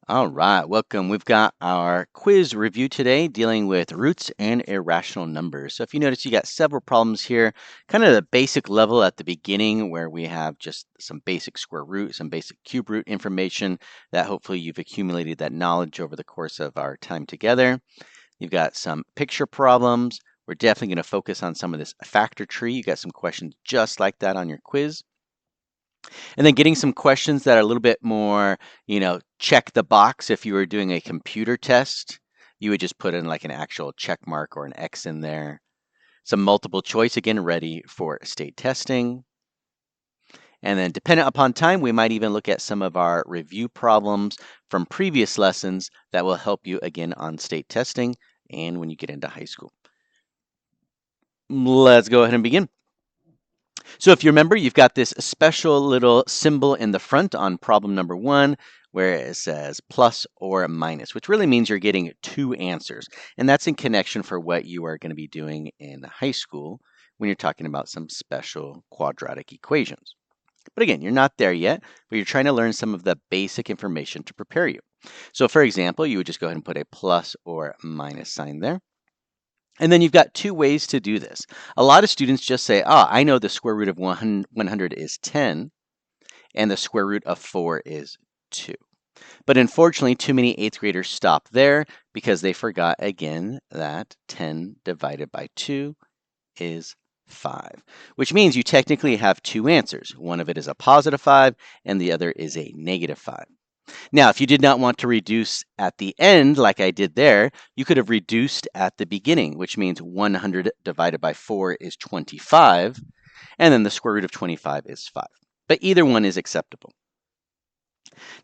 All right, welcome. We've got our quiz review today dealing with roots and irrational numbers. So if you notice, you got several problems here, kind of the basic level at the beginning where we have just some basic square root, some basic cube root information that hopefully you've accumulated that knowledge over the course of our time together. You've got some picture problems. We're definitely going to focus on some of this factor tree. You got some questions just like that on your quiz. And then getting some questions that are a little bit more, check the box. If you were doing a computer test, you would just put in like an actual check mark or an X in there. Some multiple choice, again, ready for state testing. And then dependent upon time, we might even look at some of our review problems from previous lessons that will help you again on state testing and when you get into high school. Let's go ahead and begin. So if you remember, you've got this special little symbol in the front on problem number 1 where it says plus or minus, which really means you're getting two answers. And that's in connection for what you are going to be doing in high school when you're talking about some special quadratic equations. But again, you're not there yet, but you're trying to learn some of the basic information to prepare you. So for example, you would just go ahead and put a plus or minus sign there. And then you've got two ways to do this. A lot of students just say, I know the square root of 100 is 10, and the square root of 4 is 2. But unfortunately, too many 8th graders stop there because they forgot again that 10 divided by 2 is 5, which means you technically have two answers. One of it is a positive 5, and the other is a negative 5. Now, if you did not want to reduce at the end, like I did there, you could have reduced at the beginning, which means 100 divided by 4 is 25, and then the square root of 25 is 5. But either one is acceptable.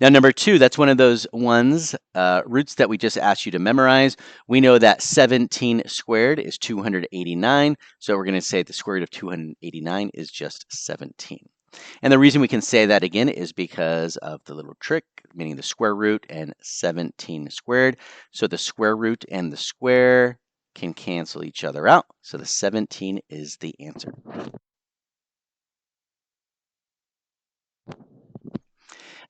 Now, number 2, that's one of those roots that we just asked you to memorize. We know that 17 squared is 289, so we're going to say the square root of 289 is just 17. And the reason we can say that again is because of the little trick, meaning the square root and 17 squared. So the square root and the square can cancel each other out. So the 17 is the answer.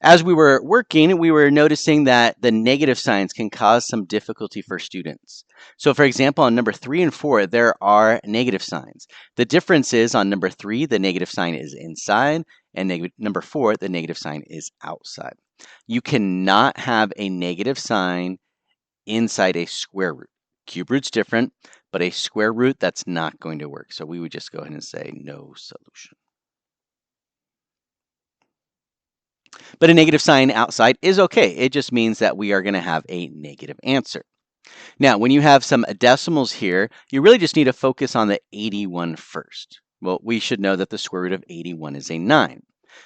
As we were working, we were noticing that the negative signs can cause some difficulty for students. So for example, on number 3 and 4, there are negative signs. The difference is on number 3, the negative sign is inside, and number 4, the negative sign is outside. You cannot have a negative sign inside a square root. Cube root's different, but a square root, that's not going to work. So we would just go ahead and say no solution. But a negative sign outside is okay. It just means that we are going to have a negative answer. Now, when you have some decimals here, you really just need to focus on the 81 first. Well, we should know that the square root of 81 is a 9.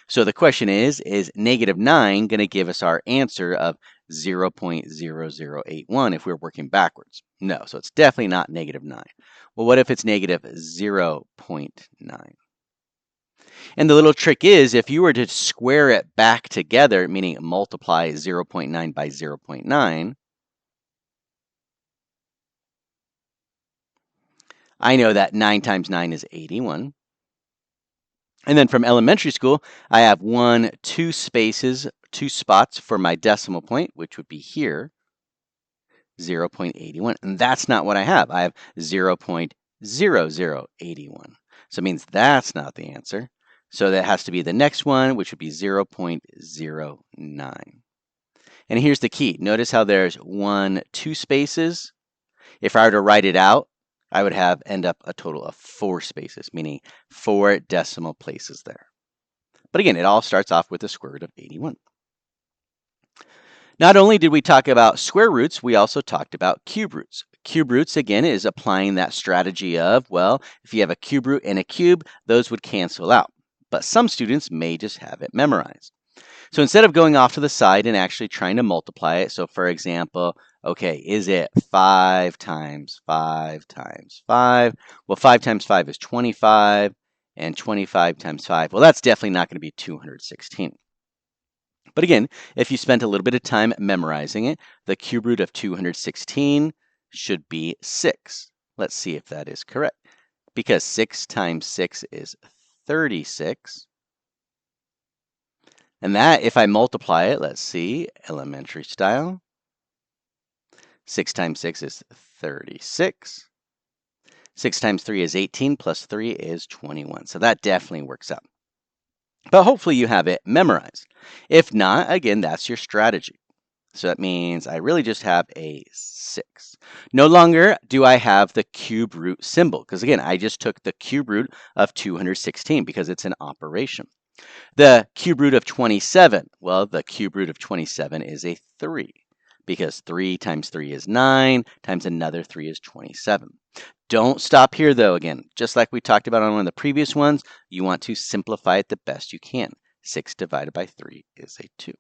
So the question is negative 9 going to give us our answer of 0.0081 if we're working backwards? No, so it's definitely not negative 9. Well, what if it's negative 0.9? And the little trick is if you were to square it back together, meaning multiply 0.9 by 0.9, I know that 9 times 9 is 81. And then from elementary school, I have 2 spots for my decimal point, which would be here, 0.81. And that's not what I have. I have 0.0081. So it means that's not the answer. So that has to be the next one, which would be 0.09. And here's the key. Notice how there's 2 spaces. If I were to write it out, I would end up a total of 4 spaces, meaning 4 decimal places there. But again, it all starts off with the square root of 81. Not only did we talk about square roots, we also talked about cube roots. Cube roots, again, is applying that strategy of, well, if you have a cube root and a cube, those would cancel out. But some students may just have it memorized. So instead of going off to the side and actually trying to multiply it, so for example, okay, is it 5 times 5 times 5? Well, 5 times 5 is 25, and 25 times 5, well, that's definitely not going to be 216. But again, if you spent a little bit of time memorizing it, the cube root of 216 should be 6. Let's see if that is correct. Because 6 times 6 is 36. And that, if I multiply it, let's see, elementary style, 6 times 6 is 36. 6 times 3 is 18, plus 3 is 21. So that definitely works out. But hopefully you have it memorized. If not, again, that's your strategy. So that means I really just have a 6. No longer do I have the cube root symbol, because again, I just took the cube root of 216 because it's an operation. The cube root of 27, well, the cube root of 27 is a 3, because 3 times 3 is 9, times another 3 is 27. Don't stop here, though. Again, just like we talked about on one of the previous ones, you want to simplify it the best you can. 6 divided by 3 is a 2.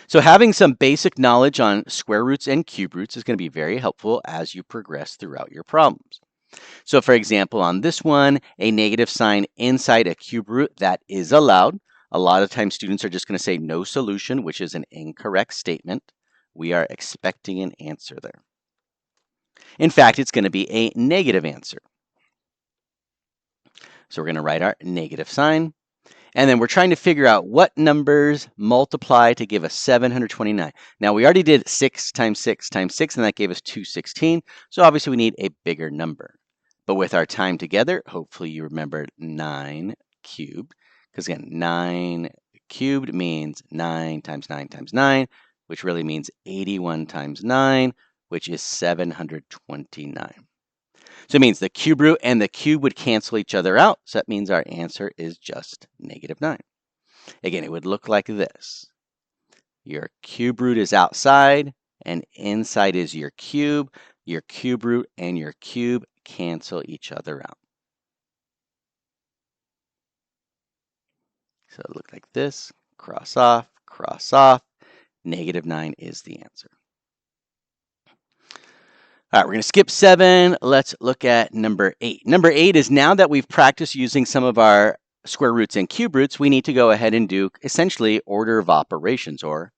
So having some basic knowledge on square roots and cube roots is going to be very helpful as you progress throughout your problems. So for example, on this one, a negative sign inside a cube root, that is allowed. A lot of times students are just going to say no solution, which is an incorrect statement. We are expecting an answer there. In fact, it's going to be a negative answer. So we're going to write our negative sign. And then we're trying to figure out what numbers multiply to give us 729. Now, we already did 6 times 6 times 6, and that gave us 216. So obviously, we need a bigger number. But with our time together, hopefully you remembered 9 cubed. Because again, 9 cubed means 9 times 9 times 9, which really means 81 times 9, which is 729. So it means the cube root and the cube would cancel each other out. So that means our answer is just -9. Again, it would look like this. Your cube root is outside, and inside is your cube. Your cube root and your cube cancel each other out. So it look like this. Cross off, cross off. -9 is the answer. All right, we're going to skip 7. Let's look at number 8. Number 8 is, now that we've practiced using some of our square roots and cube roots, we need to go ahead and do essentially order of operations, or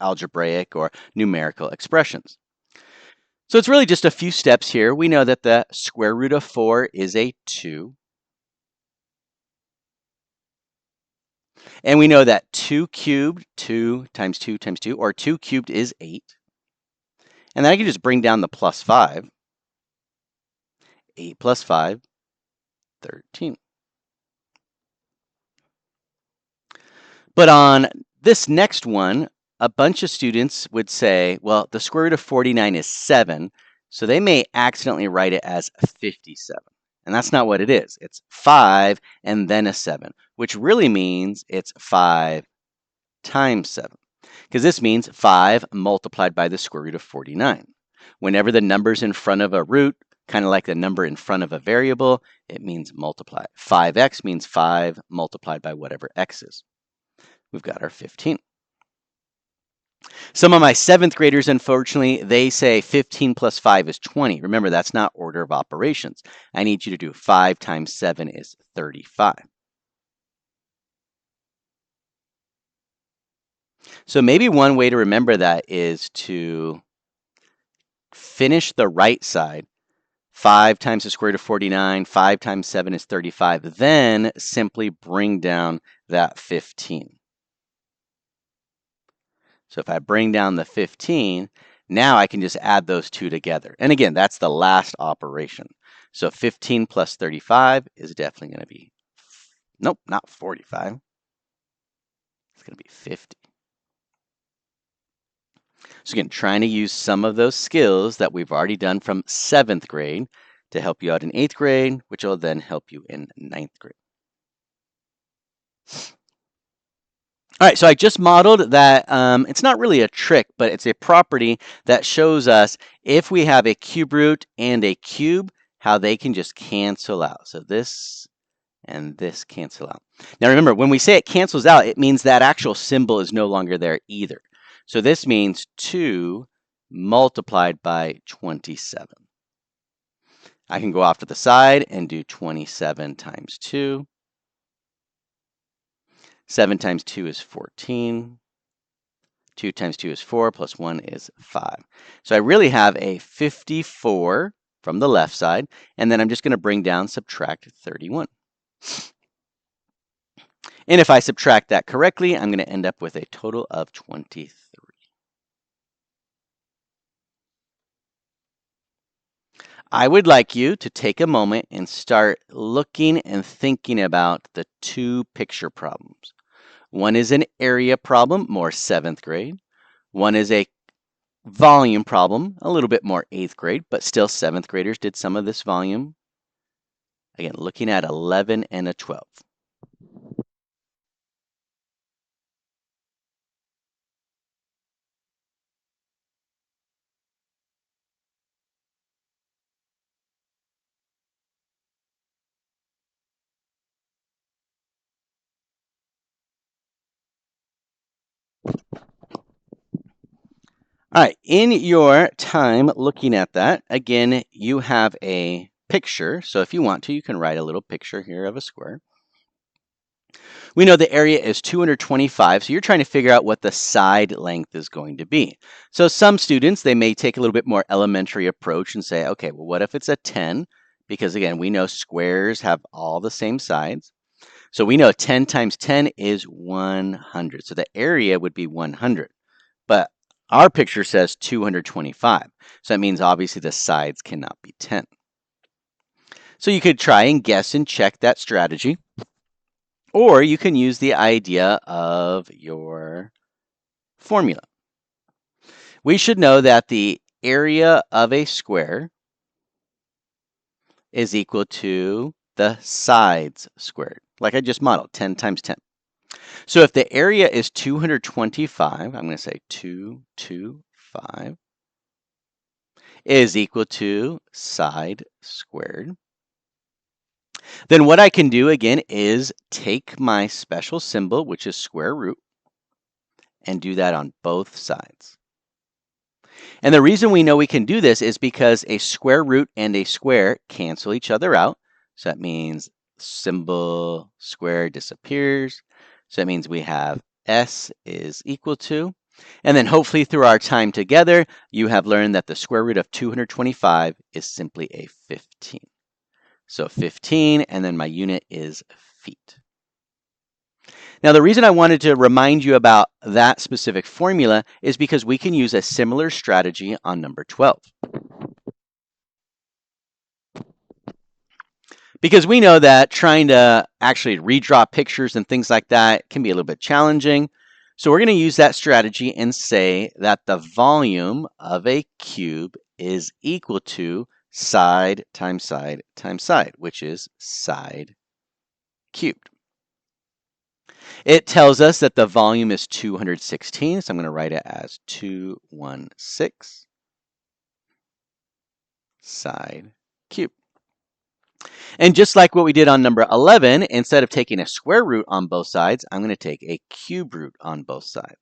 algebraic or numerical expressions. So it's really just a few steps here. We know that the square root of 4 is a 2. And we know that 2 cubed, 2 times 2 times 2, or 2 cubed is 8. And then I can just bring down the plus 5. 8 plus 5, 13. But on this next one, a bunch of students would say, well, the square root of 49 is 7, so they may accidentally write it as 57. And that's not what it is. It's 5 and then a 7, which really means it's 5 times 7, because this means 5 multiplied by the square root of 49. Whenever the number's in front of a root, kind of like the number in front of a variable, it means multiply. 5x means 5 multiplied by whatever x is. We've got our 15. Some of my 7th graders, unfortunately, they say 15 plus 5 is 20. Remember, that's not order of operations. I need you to do 5 times 7 is 35. So maybe one way to remember that is to finish the right side. 5 times the square root of 49, 5 times 7 is 35. Then simply bring down that 15. So if I bring down the 15, now I can just add those two together. And again, that's the last operation. So 15 plus 35 is definitely going to be, nope, not 45. It's going to be 50. So again, trying to use some of those skills that we've already done from 7th grade to help you out in 8th grade, which will then help you in 9th grade. All right, so I just modeled that. It's not really a trick, but it's a property that shows us if we have a cube root and a cube, how they can just cancel out. So this and this cancel out. Now remember, when we say it cancels out, it means that actual symbol is no longer there either. So this means 2 multiplied by 27. I can go off to the side and do 27 times 2. 7 times 2 is 14. 2 times 2 is 4, plus 1 is 5. So I really have a 54 from the left side, and then I'm just going to bring down, subtract 31. And if I subtract that correctly, I'm going to end up with a total of 23. I would like you to take a moment and start looking and thinking about the two picture problems. One is an area problem, more 7th grade. One is a volume problem, a little bit more 8th grade, but still 7th graders did some of this volume. Again, looking at 11 and a 12. All right, in your time looking at that, again, you have a picture. So if you want to, you can write a little picture here of a square. We know the area is 225, so you're trying to figure out what the side length is going to be. So some students, they may take a little bit more elementary approach and say, okay, well, what if it's a 10? Because again, we know squares have all the same sides. So we know 10 times 10 is 100. So the area would be 100. But our picture says 225. So that means obviously the sides cannot be 10. So you could try and guess and check that strategy. Or you can use the idea of your formula. We should know that the area of a square is equal to the sides squared, like I just modeled, 10 times 10. So if the area is 225, I'm going to say 225 is equal to side squared. Then what I can do again is take my special symbol, which is square root, and do that on both sides. And the reason we know we can do this is because a square root and a square cancel each other out. So that means symbol square disappears. So that means we have s is equal to. And then hopefully through our time together, you have learned that the square root of 225 is simply a 15. So 15, and then my unit is feet. Now, the reason I wanted to remind you about that specific formula is because we can use a similar strategy on number 12. Because we know that trying to actually redraw pictures and things like that can be a little bit challenging. So we're going to use that strategy and say that the volume of a cube is equal to side times side times side, which is side cubed. It tells us that the volume is 216, so I'm going to write it as 216 side cubed. And just like what we did on number 11, instead of taking a square root on both sides, I'm going to take a cube root on both sides.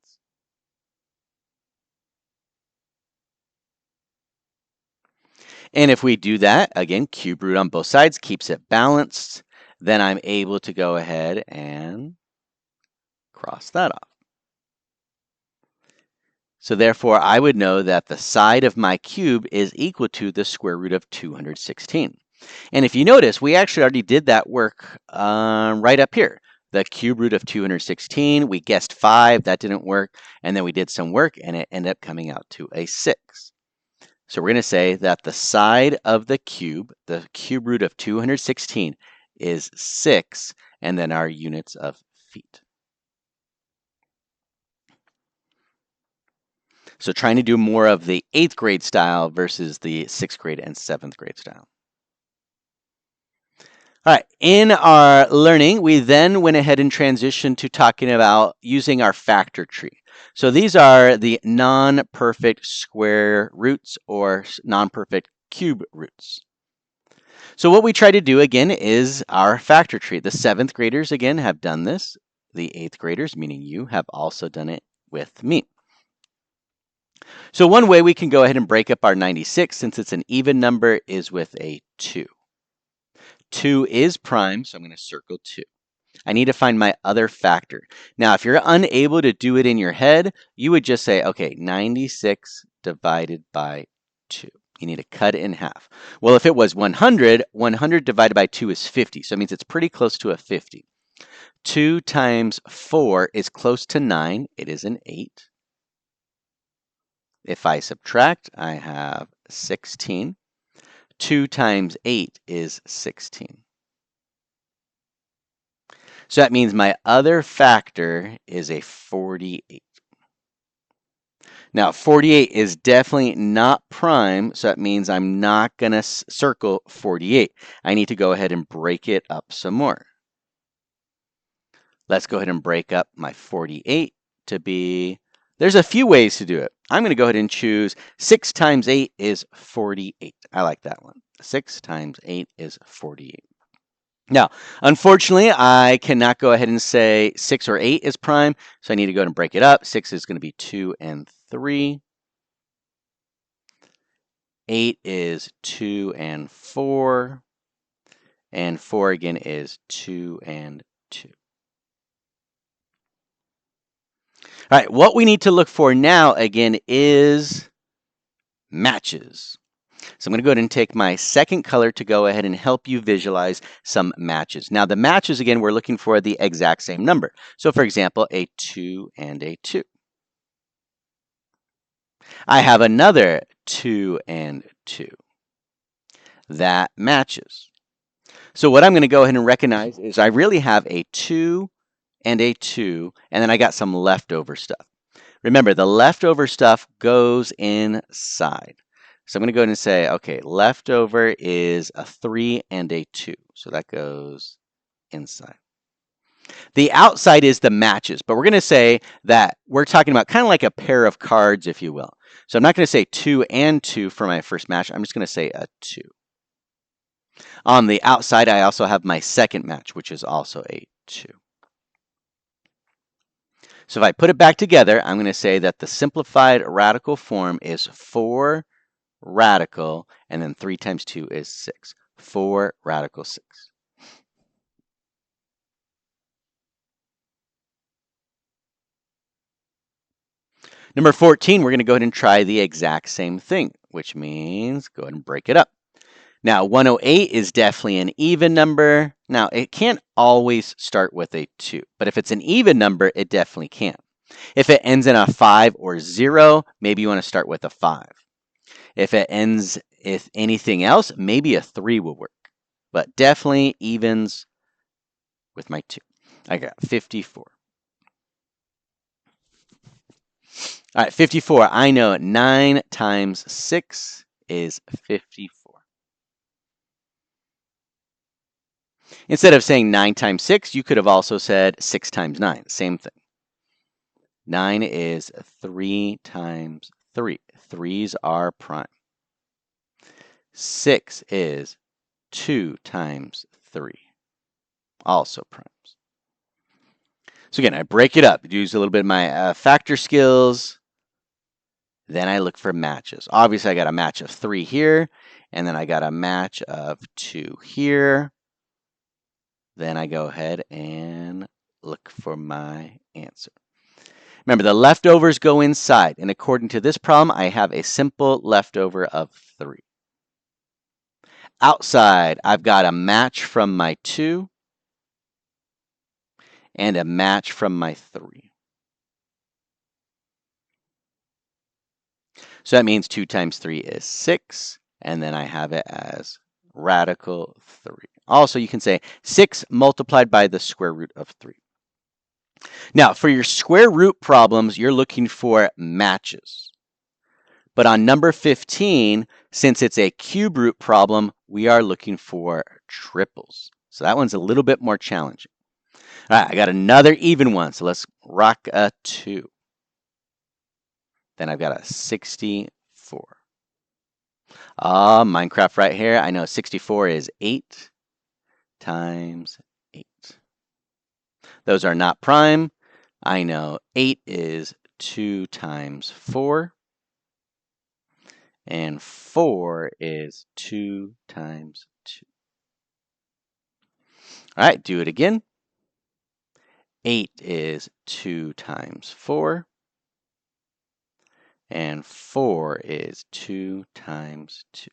And if we do that, again, cube root on both sides keeps it balanced. Then I'm able to go ahead and cross that off. So therefore, I would know that the side of my cube is equal to the square root of 216. And if you notice, we actually already did that work right up here. The cube root of 216, we guessed 5, that didn't work. And then we did some work, and it ended up coming out to a 6. So we're going to say that the side of the cube root of 216, is 6, and then our units of feet. So trying to do more of the 8th grade style versus the 6th grade and 7th grade style. All right, in our learning, we then went ahead and transitioned to talking about using our factor tree. So these are the non-perfect square roots or non-perfect cube roots. So what we try to do again is our factor tree. The 7th graders again have done this. The 8th graders, meaning you, have also done it with me. So one way we can go ahead and break up our 96, since it's an even number, is with a 2. 2 is prime, so I'm going to circle 2. I need to find my other factor. Now, if you're unable to do it in your head, you would just say, okay, 96 divided by 2. You need to cut it in half. Well, if it was 100, 100 divided by 2 is 50. So it means it's pretty close to a 50. 2 times 4 is close to 9. It is an 8. If I subtract, I have 16. 2 times 8 is 16. So that means my other factor is a 48. Now, 48 is definitely not prime, so that means I'm not going to circle 48. I need to go ahead and break it up some more. Let's go ahead and break up my 48 to be, there's a few ways to do it. I'm going to go ahead and choose 6 times 8 is 48. I like that one. 6 times 8 is 48. Now, unfortunately, I cannot go ahead and say 6 or 8 is prime, so I need to go ahead and break it up. 6 is going to be 2 and 3. 8 is 2 and 4. And 4 again is 2 and 2. All right, what we need to look for now, again, is matches. So I'm going to go ahead and take my second color to go ahead and help you visualize some matches. Now, the matches, again, we're looking for the exact same number. So, for example, a 2 and a 2. I have another 2 and 2. That matches. So what I'm going to go ahead and recognize is I really have a 2 and a 2, and then I got some leftover stuff. Remember, the leftover stuff goes inside. So I'm going to go ahead and say, okay, leftover is a 3 and a 2. So that goes inside. The outside is the matches, but we're going to say that we're talking about kind of like a pair of cards, if you will. So I'm not going to say 2 and 2 for my first match. I'm just going to say a 2. On the outside, I also have my second match, which is also a 2. So if I put it back together, I'm going to say that the simplified radical form is 4 radical, and then 3 times 2 is 6. 4 radical 6. Number 14, we're going to go ahead and try the exact same thing, which means go ahead and break it up. Now, 108 is definitely an even number. Now, it can't always start with a 2, but if it's an even number, it definitely can. If it ends in a 5 or 0, maybe you want to start with a 5. If it ends with anything else, maybe a 3 will work. But definitely evens with my 2. I got 54. All right, 54. I know 9 times 6 is 54. Instead of saying 9 times 6, you could have also said 6 times 9. Same thing. 9 is 3 times 3. 3's are prime. 6 is 2 times 3. Also primes. So again, I break it up. Use a little bit of my factor skills. Then I look for matches. Obviously, I got a match of 3 here. And then I got a match of 2 here. Then I go ahead and look for my answer. Remember, the leftovers go inside. And according to this problem, I have a simple leftover of 3. Outside, I've got a match from my 2 and a match from my 3. So that means 2 times 3 is 6, and then I have it as radical 3. Also, you can say 6 multiplied by the square root of 3. Now, for your square root problems, you're looking for matches. But on number 15, since it's a cube root problem, we are looking for triples. So that one's a little bit more challenging. All right, I got another even one, so let's rock a 2. Then I've got a 64. Minecraft right here. I know 64 is 8 times 8. Those are not prime. I know 8 is 2 times 4. And 4 is 2 times 2. All right, do it again. 8 is 2 times 4. And 4 is 2 times 2.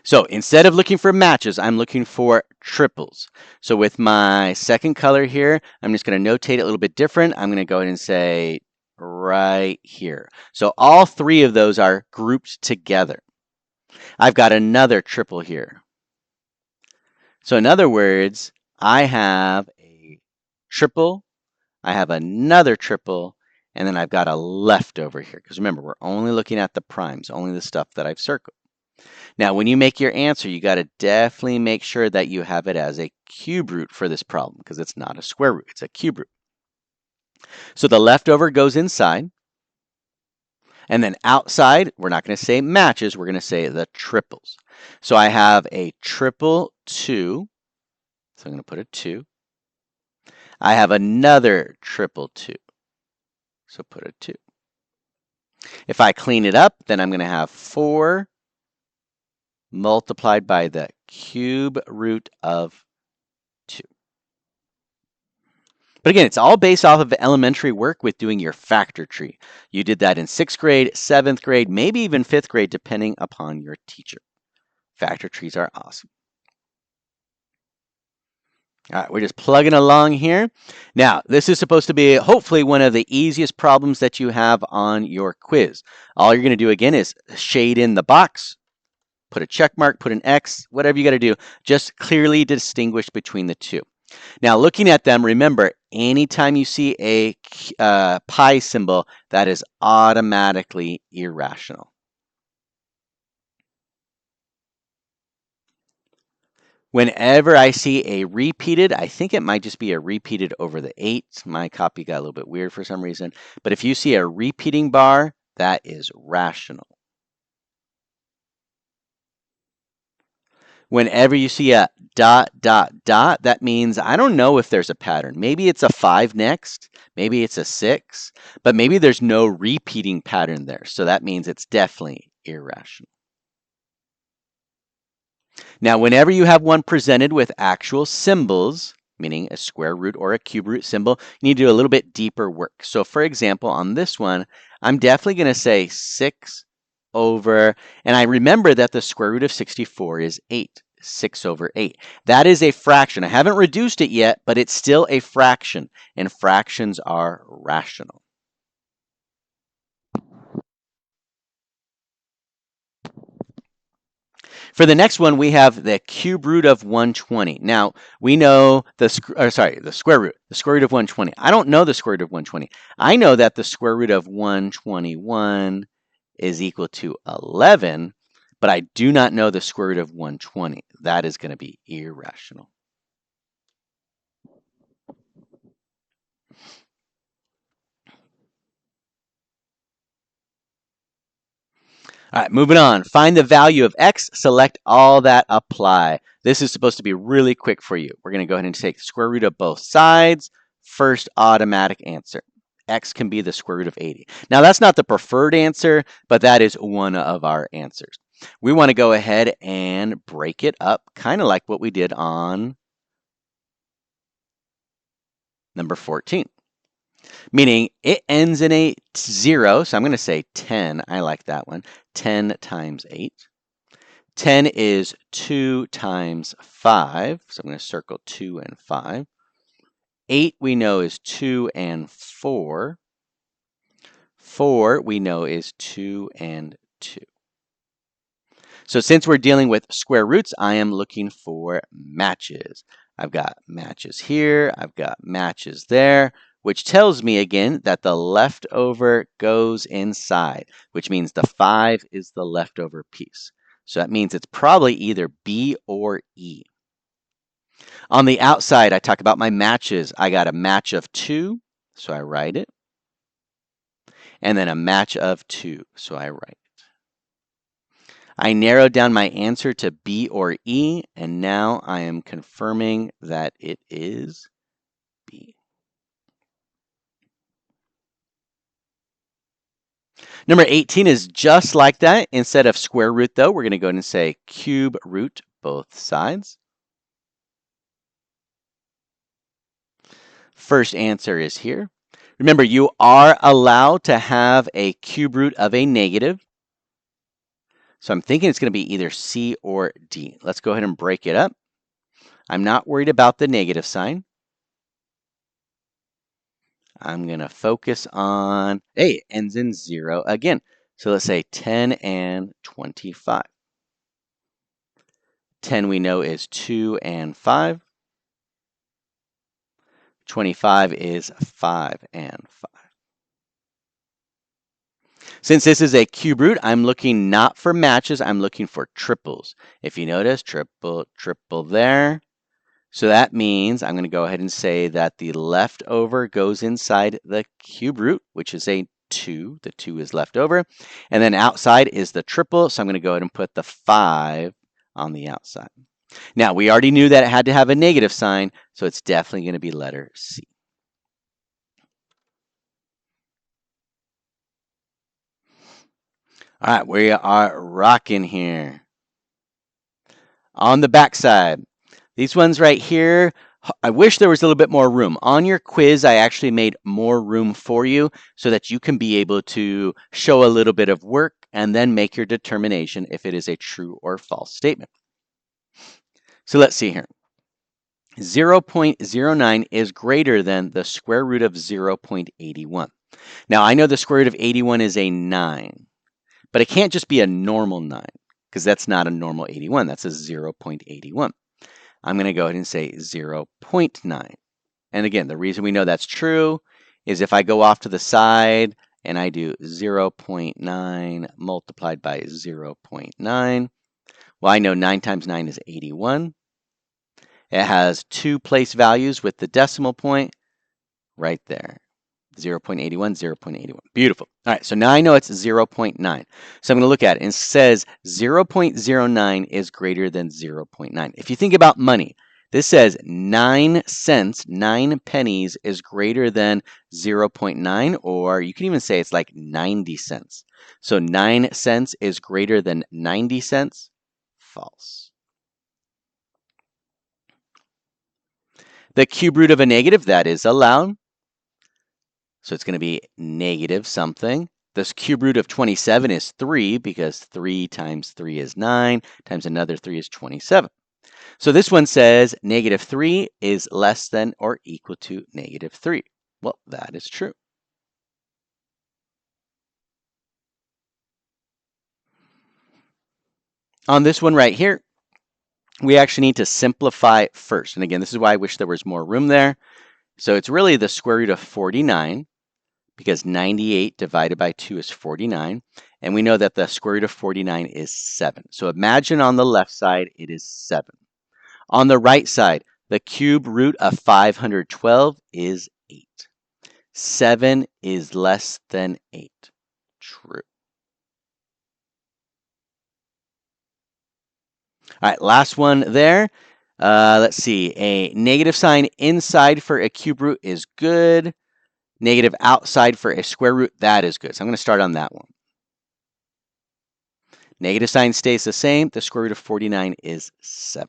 So instead of looking for matches, I'm looking for triples. So with my second color here, I'm just going to notate it a little bit different. I'm going to go ahead and say right here. So all three of those are grouped together. I've got another triple here. So in other words, I have a triple, I have another triple, and then I've got a leftover here. Because remember, we're only looking at the primes, only the stuff that I've circled. Now, when you make your answer, you got to definitely make sure that you have it as a cube root for this problem because it's not a square root, it's a cube root. So the leftover goes inside. And then outside, we're not going to say matches, we're going to say the triples. So I have a triple 2. So I'm going to put a 2. I have another triple 2. So put a 2. If I clean it up, then I'm going to have 4 multiplied by the cube root of 2. But again, it's all based off of elementary work with doing your factor tree. You did that in 6th grade, 7th grade, maybe even 5th grade, depending upon your teacher. Factor trees are awesome. All right, we're just plugging along here. Now, this is supposed to be hopefully one of the easiest problems that you have on your quiz. All you're going to do again is shade in the box, put a check mark, put an X, whatever you got to do. Just clearly distinguish between the two. Now, looking at them, remember, anytime you see a pi symbol, that is automatically irrational. Whenever I see a repeated, I think it might just be a repeated over the 8. My copy got a little bit weird for some reason. But if you see a repeating bar, that is rational. Whenever you see a dot, dot, dot, that means I don't know if there's a pattern. Maybe it's a 5 next, maybe it's a 6, but maybe there's no repeating pattern there. So that means it's definitely irrational. Now, whenever you have one presented with actual symbols, meaning a square root or a cube root symbol, you need to do a little bit deeper work. So for example, on this one, I'm definitely going to say 6 over, and I remember that the square root of 64 is 8. 6 over 8. That is a fraction. I haven't reduced it yet, but it's still a fraction, and fractions are rational. For the next one, we have the cube root of 120. Now, we know the square root of 120. I don't know the square root of 120. I know that the square root of 121 is equal to 11, but I do not know the square root of 120. That is going to be irrational. All right, moving on. Find the value of x, select all that apply. This is supposed to be really quick for you. We're going to go ahead and take the square root of both sides. First automatic answer. X can be the square root of 80. Now, that's not the preferred answer, but that is one of our answers. We want to go ahead and break it up, kind of like what we did on number 14. Meaning it ends in a 0, so I'm going to say 10. I like that one. 10 times 8. 10 is 2 times 5, so I'm going to circle 2 and 5. 8 we know is 2 and 4. 4 we know is 2 and 2. So since we're dealing with square roots, I am looking for matches. I've got matches here, I've got matches there, which tells me again that the leftover goes inside, which means the 5 is the leftover piece. So that means it's probably either B or E. On the outside, I talk about my matches. I got a match of 2, so I write it. And then a match of 2, so I write it. I narrowed down my answer to B or E, and now I am confirming that it is B. Number 18 is just like that. Instead of square root, though, we're going to go ahead and say cube root both sides. First answer is here. Remember, you are allowed to have a cube root of a negative. So I'm thinking it's going to be either C or D. Let's go ahead and break it up. I'm not worried about the negative sign. I'm going to focus on, hey, it ends in 0 again. So let's say 10 and 25. 10 we know is 2 and 5. 25 is 5 and 5. Since this is a cube root, I'm looking not for matches, I'm looking for triples. If you notice, triple, triple there. So that means I'm going to go ahead and say that the leftover goes inside the cube root, which is a 2. The 2 is left over. And then outside is the triple, so I'm going to go ahead and put the 5 on the outside. Now, we already knew that it had to have a negative sign, so it's definitely going to be letter C. All right, we are rocking here. On the back side, these ones right here, I wish there was a little bit more room. On your quiz, I actually made more room for you so that you can be able to show a little bit of work and then make your determination if it is a true or false statement. So let's see here. 0.09 is greater than the square root of 0.81. Now, I know the square root of 81 is a 9, but it can't just be a normal 9 because that's not a normal 81. That's a 0.81. I'm going to go ahead and say 0.9. And again, the reason we know that's true is if I go off to the side and I do 0.9 multiplied by 0.9, well, I know 9 times 9 is 81. It has 2 place values with the decimal point right there. 0.81, 0.81. Beautiful. All right, so now I know it's 0.9. So I'm going to look at it, and it says 0.09 is greater than 0.9. If you think about money, this says 9 cents, 9 pennies is greater than 0.9, or you can even say it's like 90 cents. So 9 cents is greater than 90 cents. False. The cube root of a negative, that is allowed. So it's going to be negative something. The cube root of 27 is 3 because 3 times 3 is 9 times another 3 is 27. So this one says negative 3 is less than or equal to negative 3. Well, that is true. On this one right here, we actually need to simplify first. And again, this is why I wish there was more room there. So it's really the square root of 49. Because 98 divided by 2 is 49. And we know that the square root of 49 is 7. So imagine on the left side, it is 7. On the right side, the cube root of 512 is 8. 7 is less than 8. True. All right, last one there. Let's see. A negative sign inside for a cube root is good. Negative outside for a square root, that is good. So I'm going to start on that one. Negative sign stays the same. The square root of 49 is 7.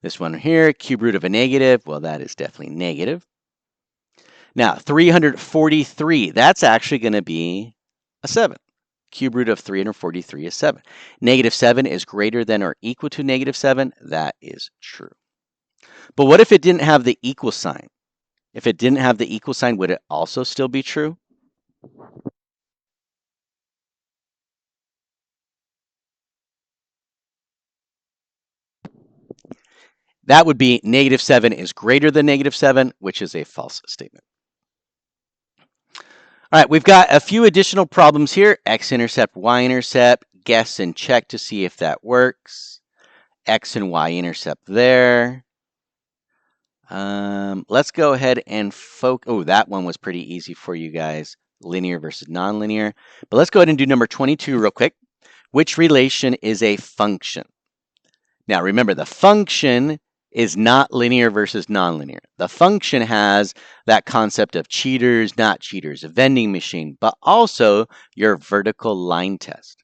This one here, cube root of a negative, well, that is definitely negative. Now, 343, that's actually going to be a 7. Cube root of 343 is 7. Negative 7 is greater than or equal to negative 7. That is true. But what if it didn't have the equal sign? If it didn't have the equal sign, would it also still be true? That would be negative 7 is greater than negative 7, which is a false statement. All right, we've got a few additional problems here. X-intercept, Y-intercept. Guess and check to see if that works. X and Y-intercept there. Let's go ahead and focus. Oh, that one was pretty easy for you guys. Linear versus nonlinear. But let's go ahead and do number 22 real quick. Which relation is a function? Now, remember, the function is not linear versus nonlinear. The function has that concept of cheaters, not cheaters, a vending machine, but also your vertical line test.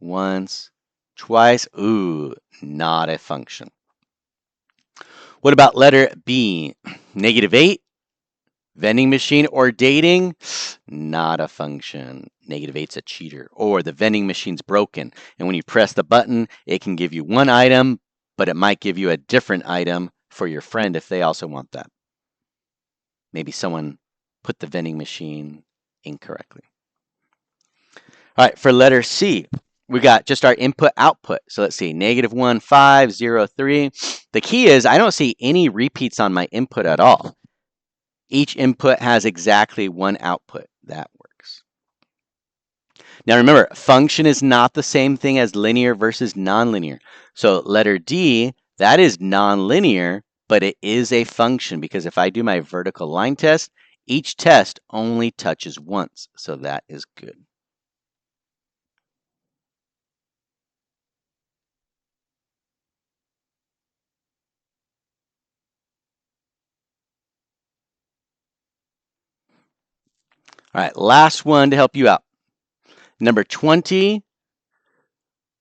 Once, twice, ooh, not a function. What about letter B? Negative 8 Vending machine or dating, not a function. -8's a cheater. Or the vending machine's broken, and when you press the button, it can give you one item, but it might give you a different item for your friend if they also want that. Maybe someone put the vending machine incorrectly. All right, for letter C, we got just our input output. So let's see, -1, 5, 0, 3. The key is I don't see any repeats on my input at all. Each input has exactly one output. That works. Now remember, function is not the same thing as linear versus nonlinear. So letter D, that is nonlinear, but it is a function because if I do my vertical line test, each test only touches once. So that is good. All right, last one to help you out. Number 20,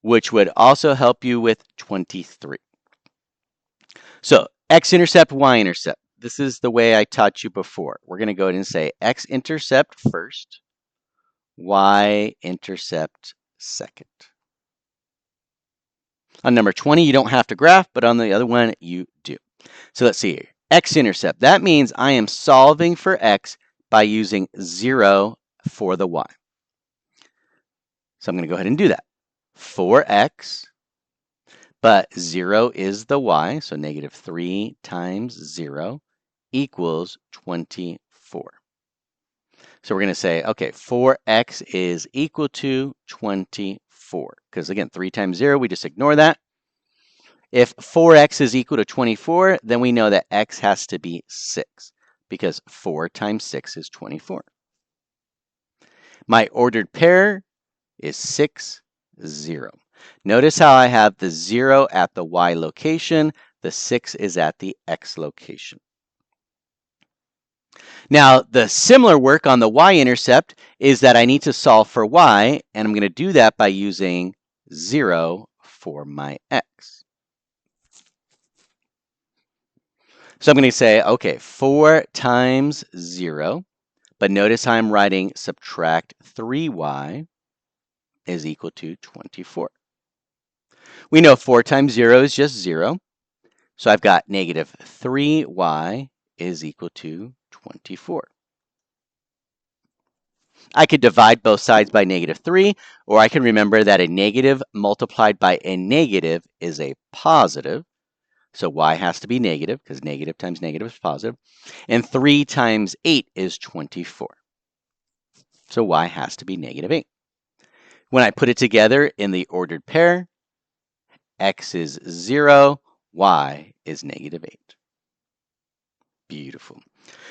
which would also help you with 23. So x-intercept, y-intercept. This is the way I taught you before. We're going to go ahead and say x-intercept first, y-intercept second. On number 20, you don't have to graph, but on the other one, you do. So let's see here. X-intercept. That means I am solving for x by using 0 for the y. So I'm going to go ahead and do that. 4x, but 0 is the y, so -3 times 0 equals 24. So we're going to say, okay, 4x is equal to 24. Because again, 3 times 0, we just ignore that. If 4x is equal to 24, then we know that x has to be 6, because 4 times 6 is 24. My ordered pair is 6, 0. Notice how I have the 0 at the y location, the 6 is at the x location. Now, the similar work on the y-intercept is that I need to solve for y, and I'm going to do that by using 0 for my x. So I'm going to say, okay, 4 times 0, but notice how I'm writing subtract 3y is equal to 24. We know 4 times 0 is just 0, so I've got -3y is equal to 24. I could divide both sides by -3, or I can remember that a negative multiplied by a negative is a positive. So y has to be negative, because negative times negative is positive. And 3 times 8 is 24. So y has to be -8. When I put it together in the ordered pair, x is 0, y is -8. Beautiful.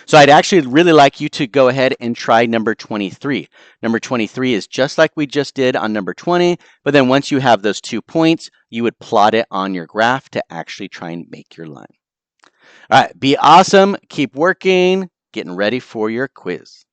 So I'd actually really like you to go ahead and try number 23. Number 23 is just like we just did on number 20, but then once you have those 2 points, you would plot it on your graph to actually try and make your line. All right, be awesome, keep working, getting ready for your quiz.